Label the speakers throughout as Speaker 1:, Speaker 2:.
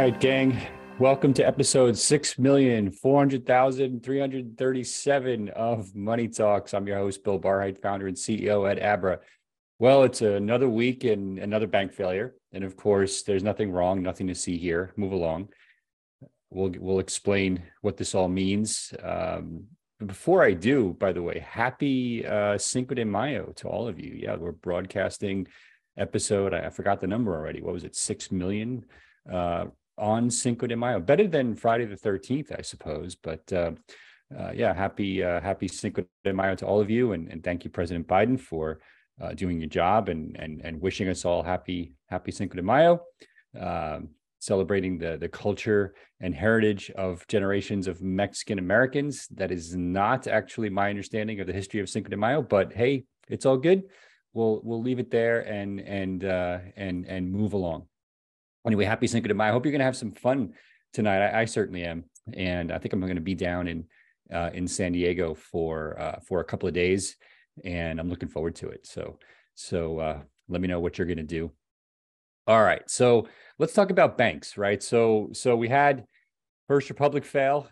Speaker 1: right, gang. Welcome to episode 6,400,337 of Money Talks. I'm your host, Bill Barhydt, founder and CEO at Abra. Well, it's another week and another bank failure. And of course, there's nothing wrong, nothing to see here. Move along. We'll explain what this all means. Before I do, by the way, happy Cinco de Mayo to all of you. Yeah, we're broadcasting episode. I forgot the number already. What was it? 6 million on Cinco de Mayo. Better than Friday the 13th, I suppose. But yeah, happy Cinco de Mayo to all of you, and thank you, President Biden, for doing your job and wishing us all happy Cinco de Mayo. Celebrating the culture and heritage of generations of Mexican Americans. That is not actually my understanding of the history of Cinco de Mayo, but hey, it's all good. We'll leave it there and move along. Anyway, happy Cinco de Mayo. I hope you're going to have some fun tonight. I certainly am, and I think I'm going to be down in San Diego for a couple of days, and I'm looking forward to it. So let me know what you're going to do. All right, so let's talk about banks, right? So we had First Republic fail,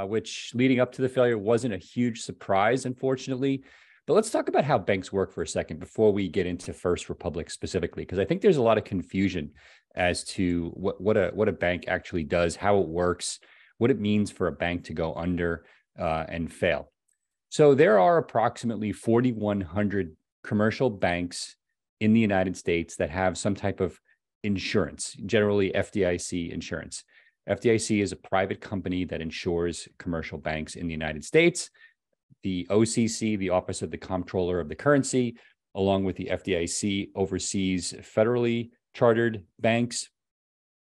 Speaker 1: which leading up to the failure wasn't a huge surprise, unfortunately. But let's talk about how banks work for a second before we get into First Republic specifically, because I think there's a lot of confusion as to what a bank actually does, how it works, what it means for a bank to go under and fail. So there are approximately 4,100 commercial banks in the United States that have some type of insurance, generally FDIC insurance. FDIC is a private company that insures commercial banks in the United States. The OCC, the Office of the Comptroller of the Currency, along with the FDIC, oversees federally chartered banks.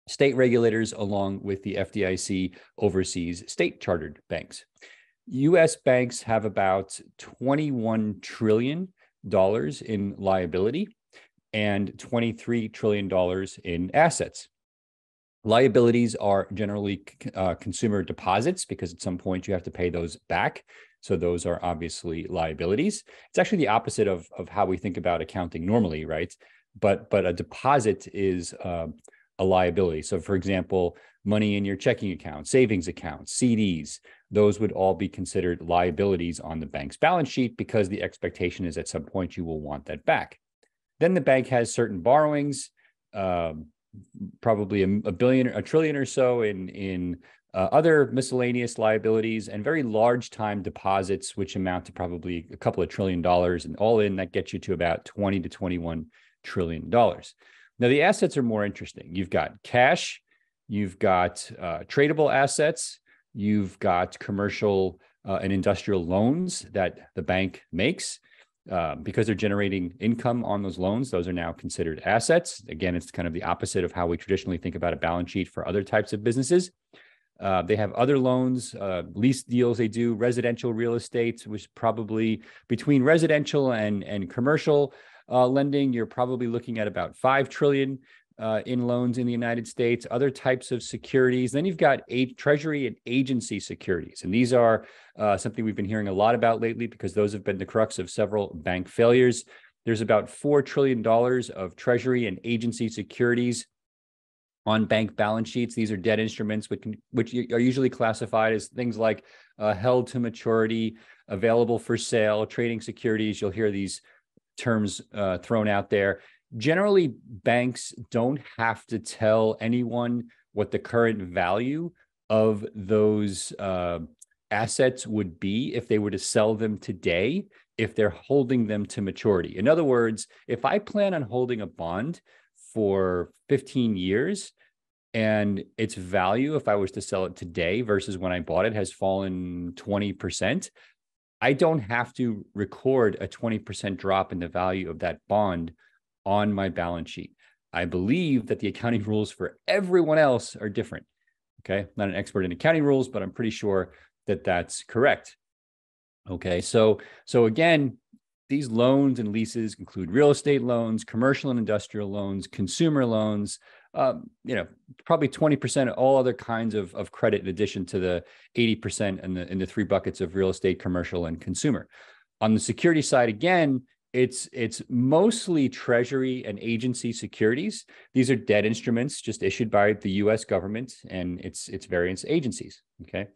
Speaker 1: State regulators, along with the FDIC, oversees state chartered banks. U.S. banks have about $21 trillion in liability and $23 trillion in assets. Liabilities are generally consumer deposits, because at some point you have to pay those back. So those are obviously liabilities. It's actually the opposite of how we think about accounting normally, right? But a deposit is a liability. So for example, money in your checking account, savings accounts, CDs, those would all be considered liabilities on the bank's balance sheet, because the expectation is at some point you will want that back. Then the bank has certain borrowings, probably a trillion or so in other miscellaneous liabilities, and very large time deposits, which amount to probably a couple of $1 trillion, and all in that gets you to about 20 to $21 trillion. Now the assets are more interesting. You've got cash, you've got tradable assets, you've got commercial and industrial loans that the bank makes. Because they're generating income on those loans, those are now considered assets. Again, it's kind of the opposite of how we traditionally think about a balance sheet for other types of businesses. They have other loans, lease deals they do, residential real estate, which probably between residential and commercial lending, you're probably looking at about 5 trillion in loans in the United States, other types of securities. Then you've got treasury and agency securities. And these are something we've been hearing a lot about lately, because those have been the crux of several bank failures. There's about $4 trillion of treasury and agency securities on bank balance sheets. These are debt instruments, which are usually classified as things like held to maturity, available for sale, trading securities. You'll hear these terms thrown out there. Generally, banks don't have to tell anyone what the current value of those assets would be if they were to sell them today, if they're holding them to maturity. In other words, if I plan on holding a bond for 15 years and its value, if I was to sell it today versus when I bought it, has fallen 20%, I don't have to record a 20% drop in the value of that bond on my balance sheet. I believe that the accounting rules for everyone else are different. Okay, not an expert in accounting rules, but I'm pretty sure that that's correct. Okay, so again, these loans and leases include real estate loans, commercial and industrial loans, consumer loans, probably 20% of all other kinds of credit, in addition to the 80% in the three buckets of real estate, commercial, and consumer. On the security side, again, it's mostly treasury and agency securities. These are debt instruments just issued by the U.S. government and its various agencies. Okay,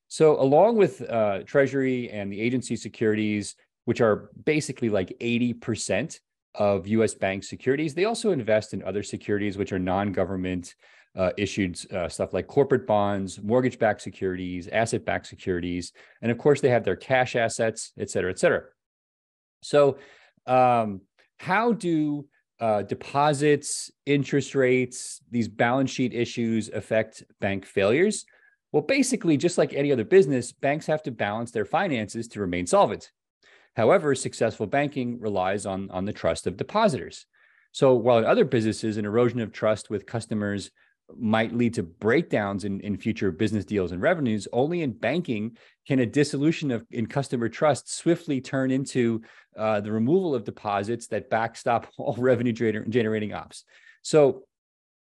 Speaker 1: so along with treasury and the agency securities, which are basically like 80% of U.S. bank securities, they also invest in other securities which are non-government issued stuff like corporate bonds, mortgage-backed securities, asset-backed securities, and of course they have their cash assets, et cetera, et cetera. So how do deposits, interest rates, these balance sheet issues affect bank failures? Well, basically, just like any other business, banks have to balance their finances to remain solvent. However, successful banking relies on the trust of depositors. So while in other businesses, an erosion of trust with customers might lead to breakdowns in future business deals and revenues, only in banking can a dissolution in customer trust swiftly turn into the removal of deposits that backstop all revenue generating ops. So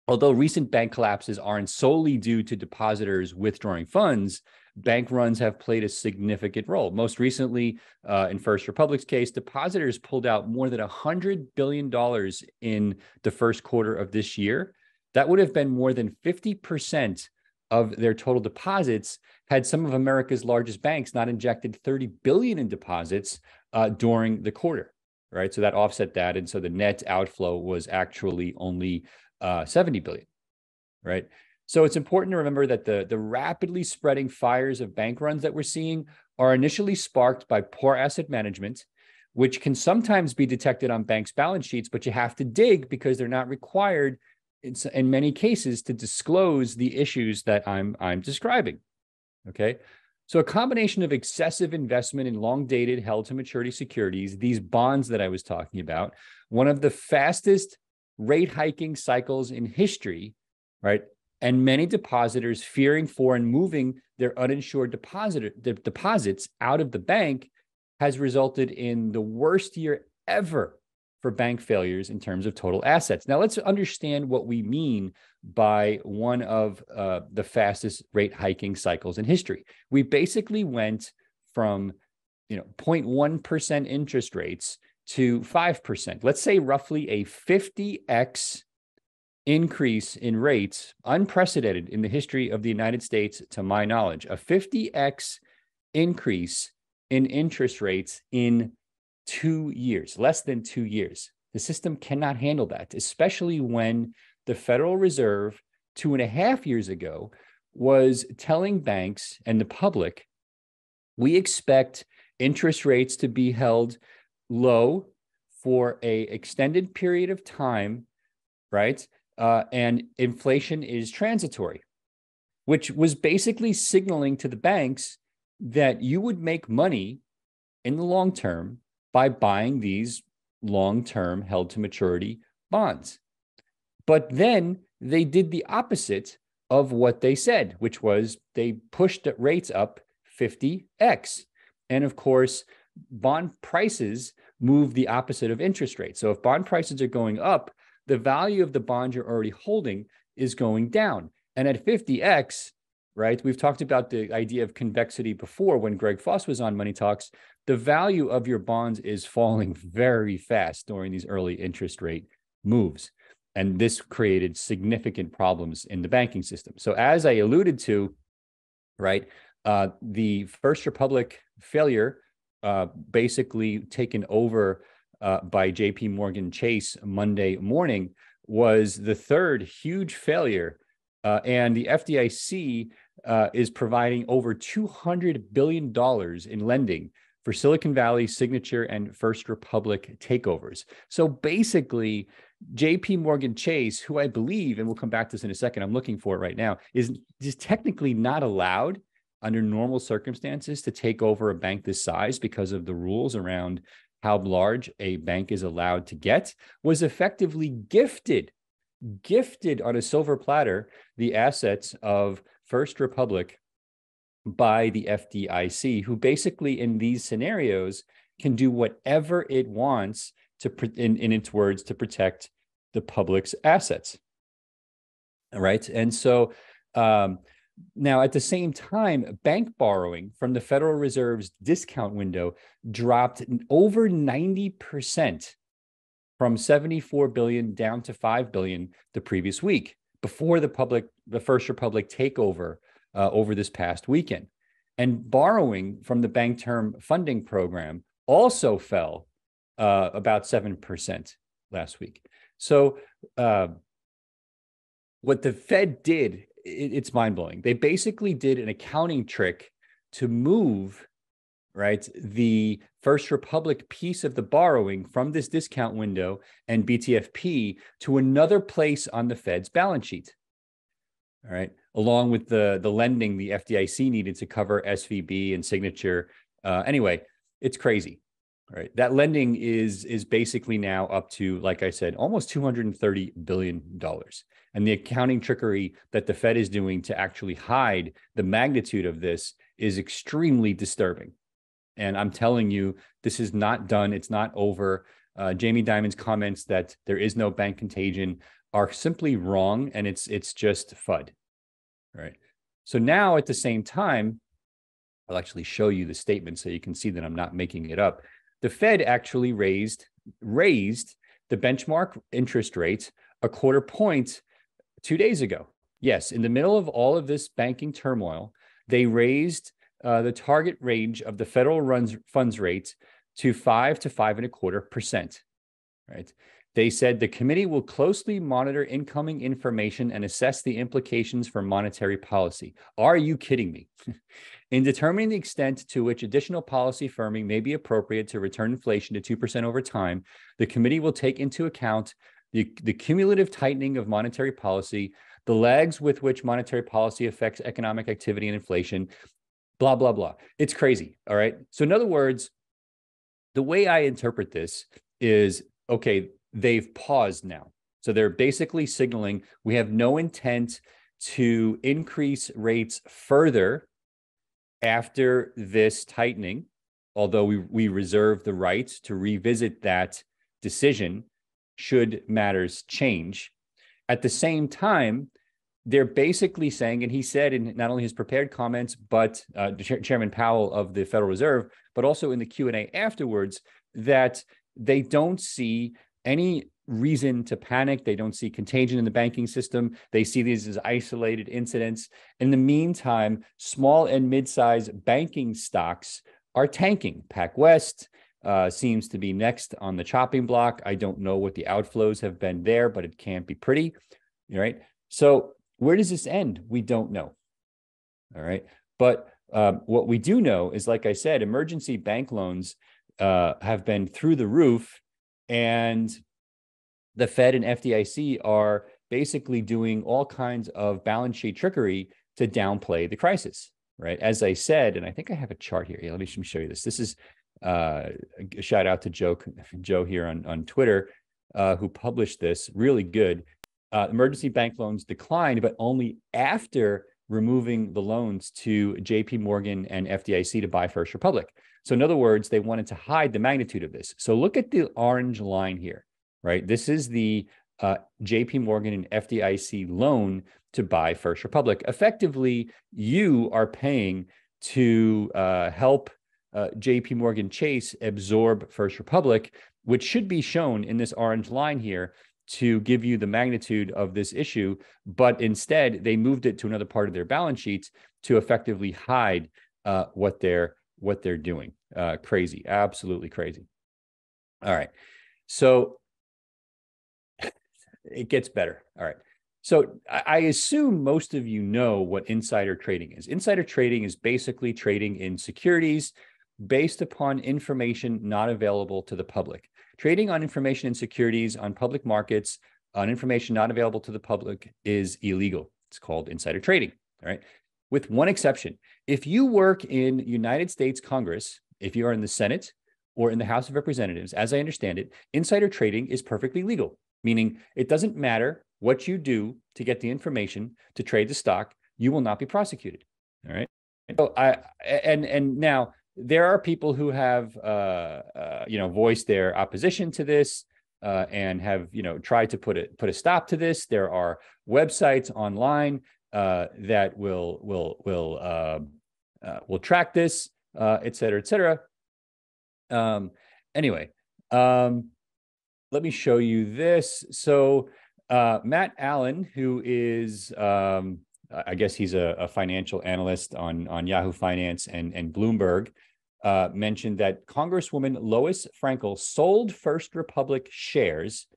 Speaker 1: although recent bank collapses aren't solely due to depositors withdrawing funds, bank runs have played a significant role. Most recently, in First Republic's case, depositors pulled out more than $100 billion in the first quarter of this year. That would have been more than 50% of their total deposits had some of America's largest banks not injected $30 billion in deposits during the quarter, right? So that offset that. And so the net outflow was actually only $70 billion, right? So it's important to remember that the rapidly spreading fires of bank runs that we're seeing are initially sparked by poor asset management, which can sometimes be detected on banks' balance sheets, but you have to dig because they're not required in many cases to disclose the issues that I'm describing. Okay. So a combination of excessive investment in long-dated held-to-maturity securities, these bonds that I was talking about, one of the fastest rate hiking cycles in history, right? And many depositors fearing for and moving their uninsured deposits out of the bank has resulted in the worst year ever for bank failures in terms of total assets. Now, let's understand what we mean by one of the fastest rate hiking cycles in history. We basically went from 0.1% interest rates to 5%. Let's say roughly a 50x increase in rates, unprecedented in the history of the United States, to my knowledge, a 50x increase in interest rates in 2 years, less than 2 years. The system cannot handle that, especially when the Federal Reserve 2.5 years ago was telling banks and the public, we expect interest rates to be held low for an extended period of time, right? And inflation is transitory, which was basically signaling to the banks that you would make money in the long term by buying these long-term held-to-maturity bonds. But then they did the opposite of what they said, which was they pushed rates up 50x. And of course, bond prices move the opposite of interest rates. So if bond prices are going up, the value of the bond you're already holding is going down. And at 50x, right, we've talked about the idea of convexity before when Greg Foss was on Money Talks. The value of your bonds is falling very fast during these early interest rate moves. And this created significant problems in the banking system. So as I alluded to, right, the First Republic failure, basically taken over by JP Morgan Chase Monday morning, was the third huge failure. And the FDIC is providing over $200 billion in lending for Silicon Valley, Signature, and First Republic takeovers. So basically, JP Morgan Chase, who I believe, and we'll come back to this in a second, I'm looking for it right now, is technically not allowed under normal circumstances to take over a bank this size because of the rules around how large a bank is allowed to get, was effectively gifted on a silver platter the assets of First Republic by the FDIC, who basically in these scenarios can do whatever it wants to, in its words, to protect the public's assets. All right. And so Now, at the same time, bank borrowing from the Federal Reserve's discount window dropped over 90% from 74 billion down to 5 billion the previous week before the First Republic takeover over this past weekend. And borrowing from the Bank Term Funding Program also fell about 7% last week. So what the Fed did, it's mind-blowing. They basically did an accounting trick to move, right, the First Republic piece of the borrowing from this discount window and BTFP to another place on the Fed's balance sheet. All right, along with the lending the FDIC needed to cover SVB and Signature. Anyway, it's crazy. All right, that lending is basically now up to, like I said, almost $230 billion. And the accounting trickery that the Fed is doing to actually hide the magnitude of this is extremely disturbing. And I'm telling you, this is not done. It's not over. Jamie Dimon's comments that there is no bank contagion are simply wrong, and it's just FUD. Right. So now at the same time, I'll actually show you the statement so you can see that I'm not making it up. The Fed actually raised the benchmark interest rate a quarter point 2 days ago. Yes, in the middle of all of this banking turmoil, they raised the target range of the federal funds rate to 5 to 5.25%. Right. They said the committee will closely monitor incoming information and assess the implications for monetary policy. Are you kidding me? In determining the extent to which additional policy firming may be appropriate to return inflation to 2% over time, the committee will take into account the cumulative tightening of monetary policy, the lags with which monetary policy affects economic activity and inflation, blah, blah, blah. It's crazy. All right. So in other words, the way I interpret this is, okay, they've paused now. So they're basically signaling we have no intent to increase rates further after this tightening, although we reserve the right to revisit that decision should matters change. At the same time, they're basically saying, and he said in not only his prepared comments, but Chairman Powell of the Federal Reserve, but also in the Q&A afterwards, that they don't see any reason to panic. They don't see contagion in the banking system. They see these as isolated incidents. In the meantime, small and mid-sized banking stocks are tanking. PacWest seems to be next on the chopping block. I don't know what the outflows have been there, but it can't be pretty. All right. So where does this end? We don't know. All right. But what we do know is, like I said, emergency bank loans have been through the roof, and the Fed and FDIC are basically doing all kinds of balance sheet trickery to downplay the crisis, right? As I said, and I think I have a chart here. Yeah, let me show you this. This is a shout out to Joe here on Twitter, who published this. Really good. Emergency bank loans declined, but only after removing the loans to JP Morgan and FDIC to buy First Republic. So in other words, they wanted to hide the magnitude of this. So look at the orange line here, right? This is the JP Morgan and FDIC loan to buy First Republic. Effectively, you are paying to help JP Morgan Chase absorb First Republic, which should be shown in this orange line here to give you the magnitude of this issue. But instead, they moved it to another part of their balance sheets to effectively hide what they're doing. Crazy, absolutely crazy. All right. So it gets better. All right. So I assume most of you know what insider trading is. Insider trading is basically trading in securities based upon information not available to the public. Trading on information and securities on public markets on information not available to the public is illegal. It's called insider trading. All right. With one exception. If you work in United States Congress, if you are in the Senate or in the House of Representatives, as I understand it, insider trading is perfectly legal, meaning it doesn't matter what you do to get the information to trade the stock, you will not be prosecuted. All right. So and now there are people who have voiced their opposition to this and have tried to put a stop to this. There are websites online that will track this, et cetera, et cetera. Anyway, let me show you this. So Matt Allen, who is, I guess he's a financial analyst on Yahoo Finance and Bloomberg, mentioned that Congresswoman Lois Frankel sold First Republic shares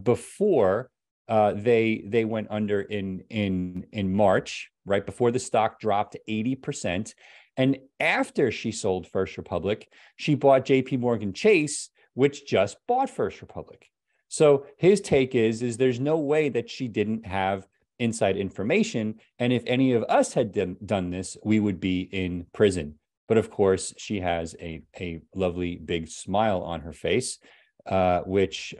Speaker 1: before they went under in March, right before the stock dropped 80%. And after she sold First Republic, she bought JP Morgan Chase, which just bought First Republic. So his take is there's no way that she didn't have inside information. And if any of us had done this, we would be in prison. But of course, she has a lovely big smile on her face, which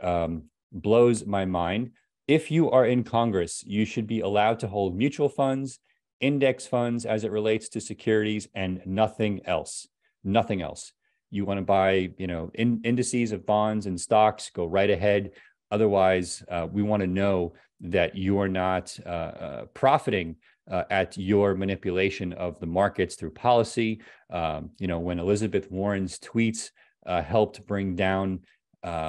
Speaker 1: blows my mind. If you are in Congress, you should be allowed to hold mutual funds, index funds as it relates to securities, and nothing else. Nothing else. You want to buy, indices of bonds and stocks, go right ahead. Otherwise, we want to know that you are not profiting at your manipulation of the markets through policy. When Elizabeth Warren's tweets helped bring down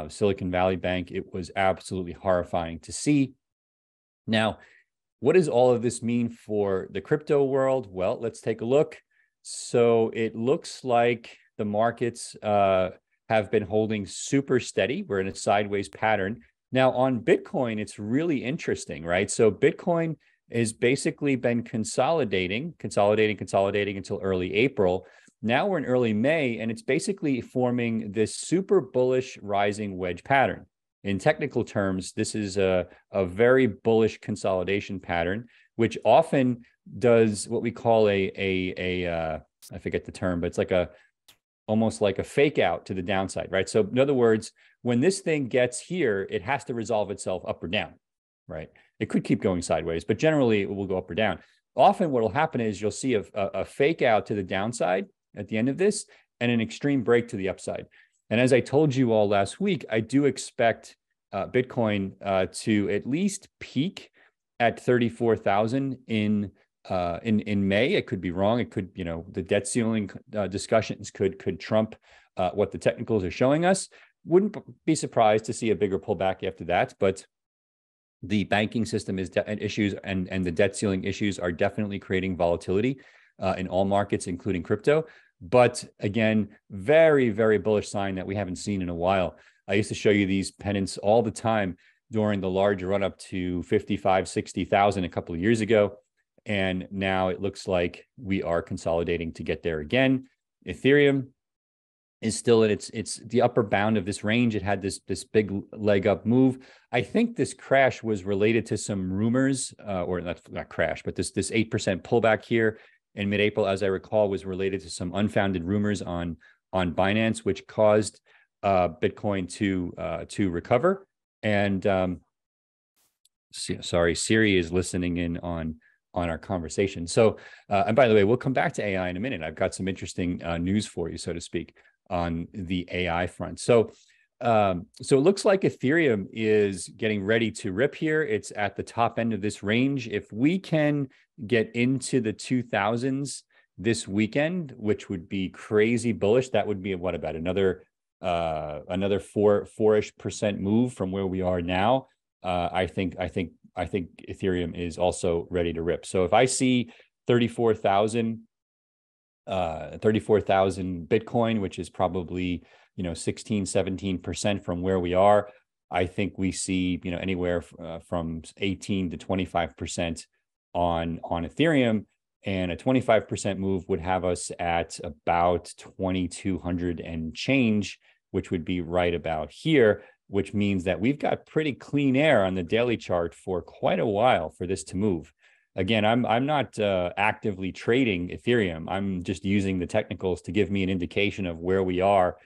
Speaker 1: Silicon Valley Bank, it was absolutely horrifying to see. Now, what does all of this mean for the crypto world? Well, let's take a look. So it looks like the markets have been holding super steady. We're in a sideways pattern. Now on Bitcoin, it's really interesting, right? So Bitcoin has basically been consolidating until early April. Now we're in early May, and it's basically forming this super bullish rising wedge pattern. In technical terms, this is a very bullish consolidation pattern, which often does what we call I forget the term, but it's almost like a fake out to the downside, right? So in other words, when this thing gets here, it has to resolve itself up or down, right? It could keep going sideways, but generally it will go up or down. Often what will happen is you'll see a fake out to the downside at the end of this and an extreme break to the upside. And as I told you all last week, I do expect Bitcoin to at least peak at 34,000 in May. It could be wrong. It could, the debt ceiling discussions could trump what the technicals are showing us. Wouldn't be surprised to see a bigger pullback after that, but the banking system issues and the debt ceiling issues are definitely creating volatility in all markets, including crypto. But again, very, very bullish sign that we haven't seen in a while. I used to show you these pennants all the time during the large run up to 55, 60,000 a couple of years ago. And now it looks like we are consolidating to get there again. Ethereum is still at it's the upper bound of this range. It had this big leg up move. I think this crash was related to some rumors, or not crash, but this 8% pullback here in mid-April, as I recall, was related to some unfounded rumors on Binance, which caused Bitcoin to recover. And sorry, Siri is listening in on our conversation. So, and by the way, we'll come back to AI in a minute. I've got some interesting news for you, so to speak, on the AI front. So it looks like Ethereum is getting ready to rip here. It's at the top end of this range. If we can get into the 2000s this weekend, which would be crazy bullish, that would be about another 4-ish% move from where we are now. I think Ethereum is also ready to rip. So if I see 34,000 Bitcoin, which is probably 16-17% from where we are, I think we see anywhere from 18 to 25% on Ethereum, and a 25% move would have us at about 2,200 and change, which would be right about here, which means that we've got pretty clean air on the daily chart for quite a while for this to move. Again, I'm not actively trading Ethereum. I'm just using the technicals to give me an indication of where we are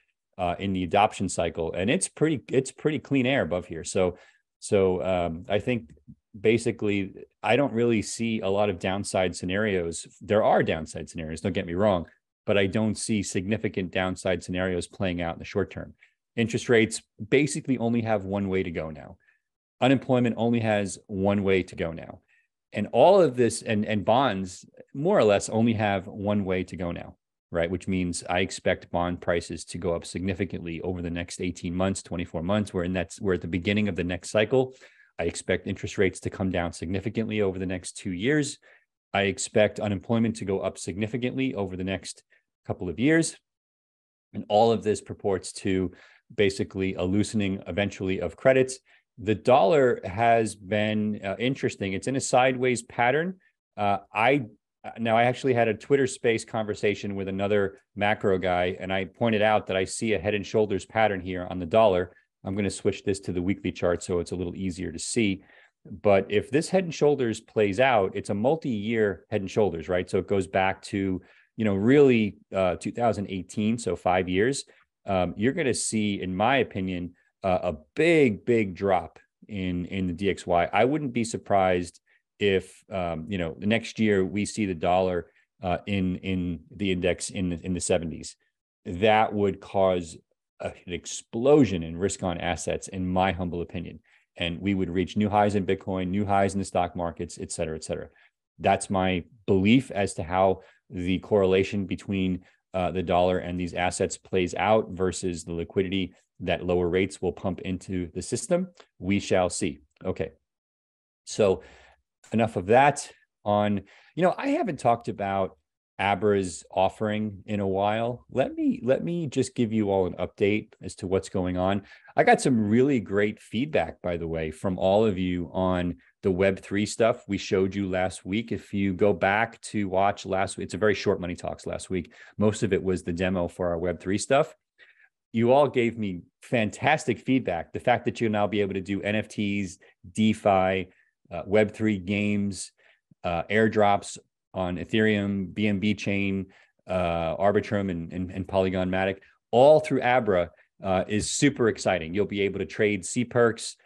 Speaker 1: in the adoption cycle, and it's pretty clean air above here. So I think basically I don't really see a lot of downside scenarios. There are downside scenarios, don't get me wrong, but I don't see significant downside scenarios playing out in the short term. Interest rates basically only have one way to go now. Unemployment only has one way to go now. And all of this and bonds more or less only have one way to go now, right? Which means I expect bond prices to go up significantly over the next 18 months, 24 months. We're at the beginning of the next cycle. I expect interest rates to come down significantly over the next 2 years. I expect unemployment to go up significantly over the next couple of years. And all of this purports to basically a loosening eventually of credits. The dollar has been interesting. It's in a sideways pattern. I actually had a Twitter space conversation with another macro guy, and I pointed out that I see a head and shoulders pattern here on the dollar. I'm going to switch this to the weekly chart so it's a little easier to see. But if this head and shoulders plays out, it's a multi-year head and shoulders, right? So it goes back to, really 2018, so 5 years. You're going to see, in my opinion, a big drop in the DXY. I wouldn't be surprised if the next year we see the dollar in the index in the 70s. That would cause an explosion in risk on assets, in my humble opinion. And we would reach new highs in Bitcoin, new highs in the stock markets, et cetera, et cetera. That's my belief as to how the correlation between the dollar and these assets plays out versus the liquidity that lower rates will pump into the system. We shall see. Okay. So enough of that. I haven't talked about Abra's offering in a while. Let me just give you all an update as to what's going on. I got some really great feedback, by the way, from all of you on the Web3 stuff we showed you last week. If you go back to watch last week, it's a very short Money Talks last week. Most of it was the demo for our Web3 stuff. You all gave me fantastic feedback. The fact that you'll now be able to do NFTs, DeFi, Web3 games, airdrops on Ethereum, BNB chain, Arbitrum, and Polygon Matic, all through Abra is super exciting. You'll be able to trade CPerks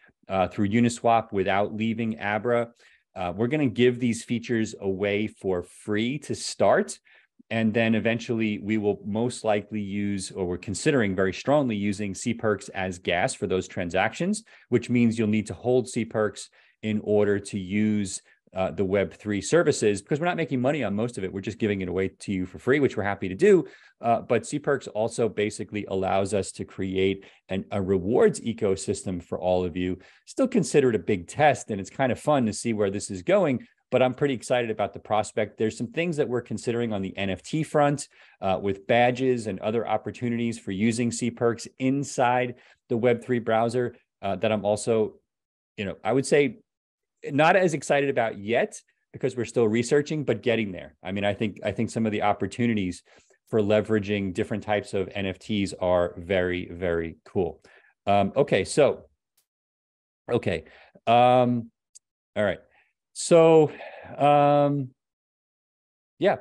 Speaker 1: through Uniswap without leaving Abra. We're going to give these features away for free to start. And then eventually we will most likely use, or we're considering very strongly using CPerks as gas for those transactions, which means you'll need to hold CPerks in order to use the Web3 services, because we're not making money on most of it. We're just giving it away to you for free, which we're happy to do. But CPerks also basically allows us to create a rewards ecosystem for all of you. Still consider it a big test, and it's kind of fun to see where this is going. But I'm pretty excited about the prospect. There's some things that we're considering on the NFT front with badges and other opportunities for using CPerks inside the Web3 browser that I'm also, I would say, not as excited about yet because we're still researching, but getting there. I mean, I think some of the opportunities for leveraging different types of NFTs are very, very cool. Okay. All right. So, yeah,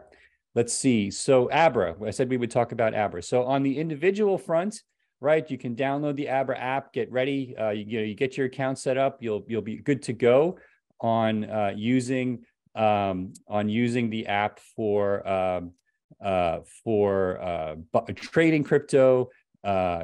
Speaker 1: let's see. So Abra, I said we would talk about Abra. So on the individual front, right, you can download the Abra app, get ready. You get your account set up. You'll be good to go on using the app for trading crypto,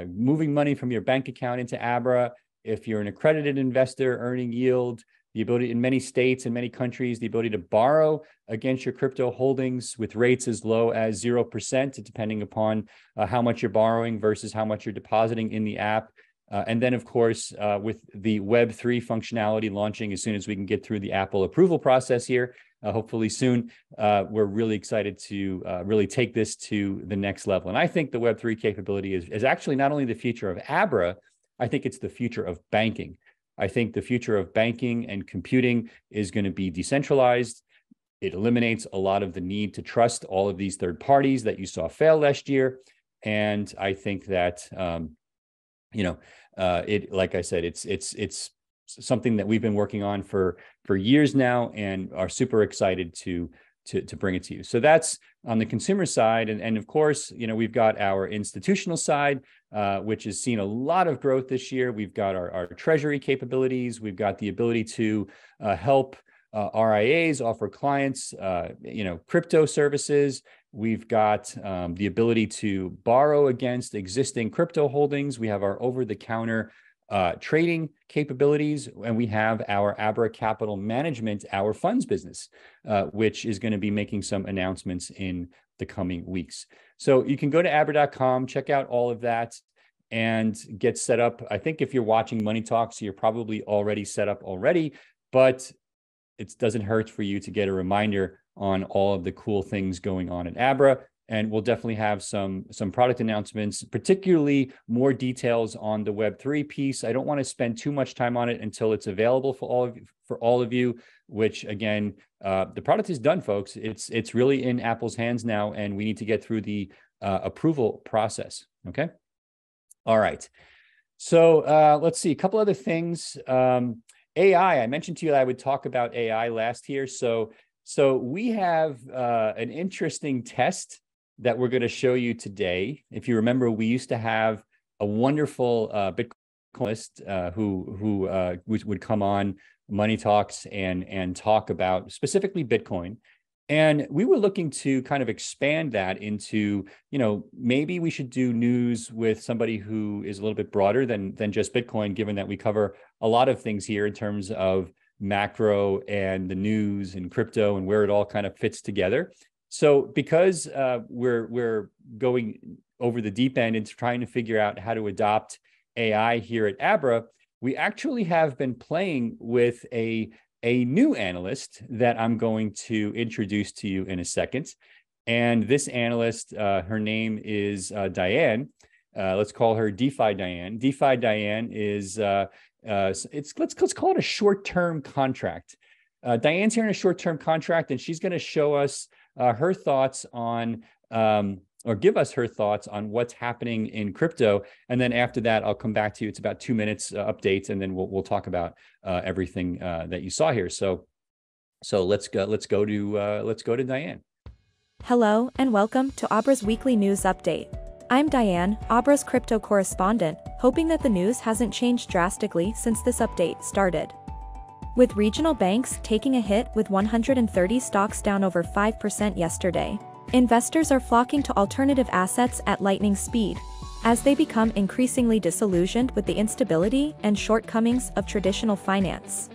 Speaker 1: moving money from your bank account into Abra. If you're an accredited investor, earning yield, the ability in many states and many countries, the ability to borrow against your crypto holdings with rates as low as 0%, depending upon how much you're borrowing versus how much you're depositing in the app. And then, of course, with the Web3 functionality launching as soon as we can get through the Apple approval process here, hopefully soon, we're really excited to really take this to the next level. And I think the Web3 capability is actually not only the future of Abra, I think it's the future of banking. I think the future of banking and computing is going to be decentralized. It eliminates a lot of the need to trust all of these third parties that you saw fail last year. And I think that, like I said, it's something that we've been working on for years now and are super excited to bring it to you. So that's on the consumer side. And of course, we've got our institutional side, which has seen a lot of growth this year. We've got our treasury capabilities. We've got the ability to help RIAs offer clients, crypto services. We've got the ability to borrow against existing crypto holdings. We have our over-the-counter trading capabilities, and we have our Abra Capital Management, our funds business, which is going to be making some announcements in the coming weeks. So you can go to abra.com, check out all of that, and get set up. I think if you're watching Money Talks, you're probably already set up already, but it doesn't hurt for you to get a reminder on all of the cool things going on at Abra. And we'll definitely have some product announcements, particularly more details on the Web3 piece. I don't want to spend too much time on it until it's available for all of you, which again, the product is done, folks. It's really in Apple's hands now, and we need to get through the approval process. Okay. All right. So let's see, a couple other things. AI, I mentioned to you that I would talk about AI last year. So we have an interesting test that we're going to show you today. If you remember, we used to have a wonderful Bitcoinist who would come on Money Talks and talk about specifically Bitcoin. And we were looking to kind of expand that into, maybe we should do news with somebody who is a little bit broader than just Bitcoin, given that we cover a lot of things here in terms of macro and the news and crypto and where it all kind of fits together. So because we're going over the deep end into trying to figure out how to adopt AI here at Abra, we actually have been playing with a new analyst that I'm going to introduce to you in a second. And this analyst, her name is Diane. Let's call her DeFi Diane. DeFi Diane is, let's call it a short-term contract. Diane's here in a short-term contract, and she's going to show us her thoughts on, or give us her thoughts on what's happening in crypto. And then after that, I'll come back to you. It's about 2 minutes updates, and then we'll talk about everything that you saw here. So let's go to Diane.
Speaker 2: Hello and welcome to Abra's weekly news update. I'm Diane, Abra's crypto correspondent, hoping that the news hasn't changed drastically since this update started. With regional banks taking a hit with 130 stocks down over 5% yesterday, investors are flocking to alternative assets at lightning speed, as they become increasingly disillusioned with the instability and shortcomings of traditional finance.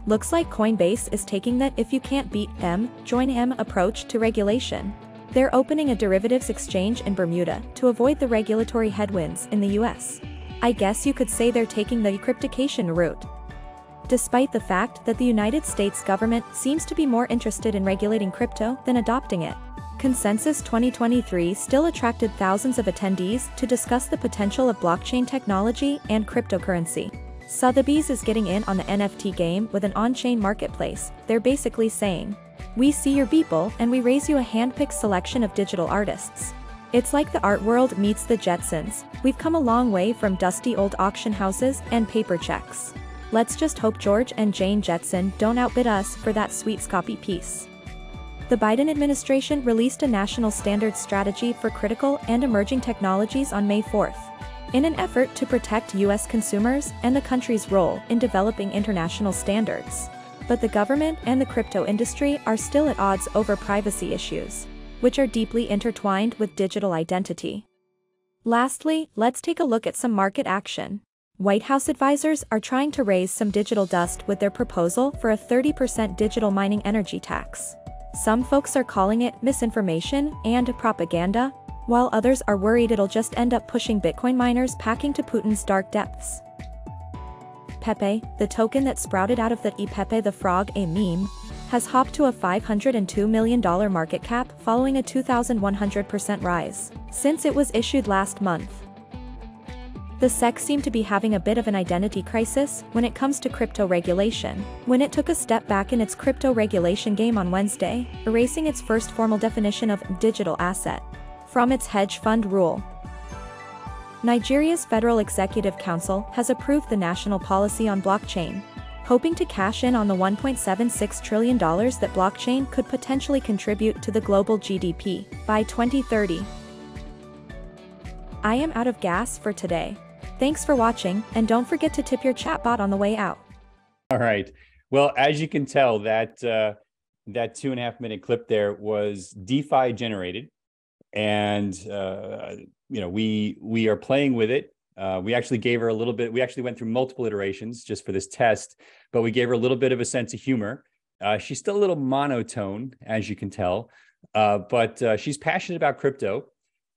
Speaker 2: Looks like Coinbase is taking that if you can't beat M, join M approach to regulation. They're opening a derivatives exchange in Bermuda to avoid the regulatory headwinds in the US. I guess you could say they're taking the decryptication route. Despite the fact that the United States government seems to be more interested in regulating crypto than adopting it, Consensus 2023 still attracted thousands of attendees to discuss the potential of blockchain technology and cryptocurrency. Sotheby's is getting in on the NFT game with an on-chain marketplace. They're basically saying, "We see your Beeple and we raise you a hand-picked selection of digital artists." It's like the art world meets the Jetsons. We've come a long way from dusty old auction houses and paper checks. Let's just hope George and Jane Jetson don't outbid us for that sweet Scoppy piece. The Biden administration released a national standards strategy for critical and emerging technologies on May 4th, in an effort to protect U.S. consumers and the country's role in developing international standards. But the government and the crypto industry are still at odds over privacy issues, which are deeply intertwined with digital identity. Lastly, let's take a look at some market action. White House advisors are trying to raise some digital dust with their proposal for a 30% digital mining energy tax. Some folks are calling it misinformation and propaganda, while others are worried it'll just end up pushing Bitcoin miners packing to Putin's dark depths. Pepe, the token that sprouted out of the Pepe the Frog, a meme, has hopped to a $502 million market cap following a 2,100% rise since it was issued last month. The SEC seemed to be having a bit of an identity crisis when it comes to crypto regulation, when it took a step back in its crypto regulation game on Wednesday, erasing its first formal definition of digital asset from its hedge fund rule. Nigeria's Federal Executive Council has approved the national policy on blockchain, hoping to cash in on the $1.76 trillion that blockchain could potentially contribute to the global GDP by 2030. I am out of gas for today. Thanks for watching, and don't forget to tip your chatbot on the way out.
Speaker 1: All right. Well, as you can tell, that 2.5 minute clip there was DeFi generated, and we are playing with it. We actually gave her a little bit. We actually went through multiple iterations just for this test, but we gave her a little bit of a sense of humor. She's still a little monotone, as you can tell, but she's passionate about crypto.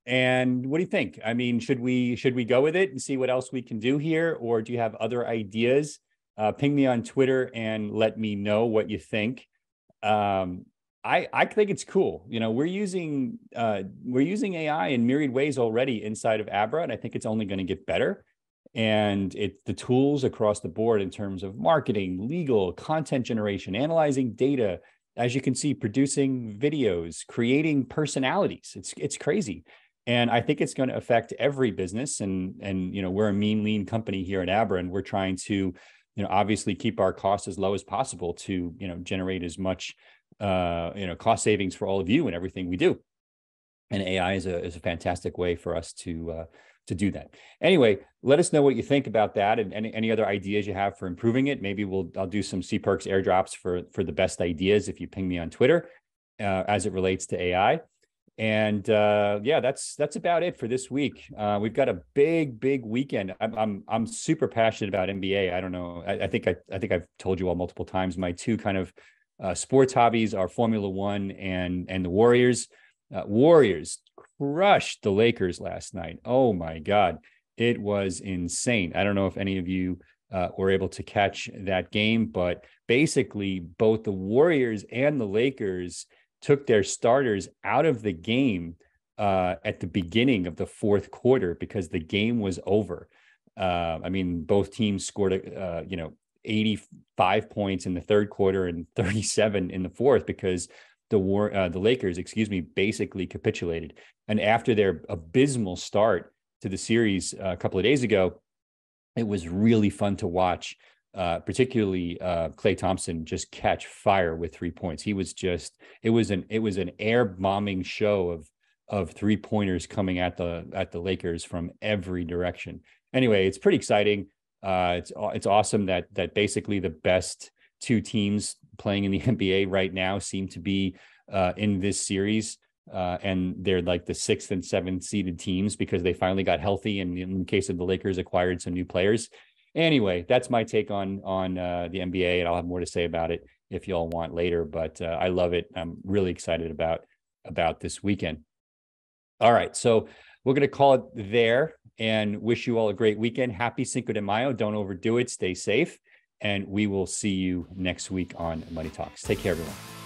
Speaker 1: And what do you think? I mean, should we go with it and see what else we can do here, or do you have other ideas? Ping me on Twitter and let me know what you think. I think it's cool. You know, we're using AI in myriad ways already inside of Abra, and I think it's only going to get better. And it's the tools across the board in terms of marketing, legal, content generation, analyzing data, as you can see, producing videos, creating personalities. It's crazy. And I think it's going to affect every business. And you know, we're a mean, lean company here at Abra, and we're trying to, you know, obviously keep our costs as low as possible to, you know, generate as much, you know, cost savings for all of you and everything we do. And AI is a fantastic way for us to do that. Anyway, let us know what you think about that, and any other ideas you have for improving it. Maybe I'll do some C Perks airdrops for the best ideas if you ping me on Twitter as it relates to AI. And yeah, that's about it for this week. We've got a big weekend. I'm super passionate about NBA. I don't know. I think I've told you all multiple times. My two kind of sports hobbies are Formula One and the Warriors. Warriors crushed the Lakers last night. Oh my God, it was insane. I don't know if any of you were able to catch that game, but basically both the Warriors and the Lakers took their starters out of the game at the beginning of the fourth quarter because the game was over. I mean, both teams scored, 85 points in the third quarter and 37 in the fourth because the Lakers, basically capitulated. And after their abysmal start to the series a couple of days ago, it was really fun to watch. Particularly Klay Thompson just catch fire with 3 points. He was just, it was an air bombing show of 3-pointers coming at the Lakers from every direction. Anyway, it's pretty exciting. It's awesome that basically the best two teams playing in the NBA right now seem to be in this series. And they're like the 6th and 7th seeded teams because they finally got healthy. And in the case of the Lakers, acquired some new players. Anyway, that's my take on the NBA, and I'll have more to say about it if y'all want later. But I love it. I'm really excited about this weekend. All right, so we're going to call it there and wish you all a great weekend. Happy Cinco de Mayo. Don't overdo it. Stay safe, and we will see you next week on Money Talks. Take care, everyone.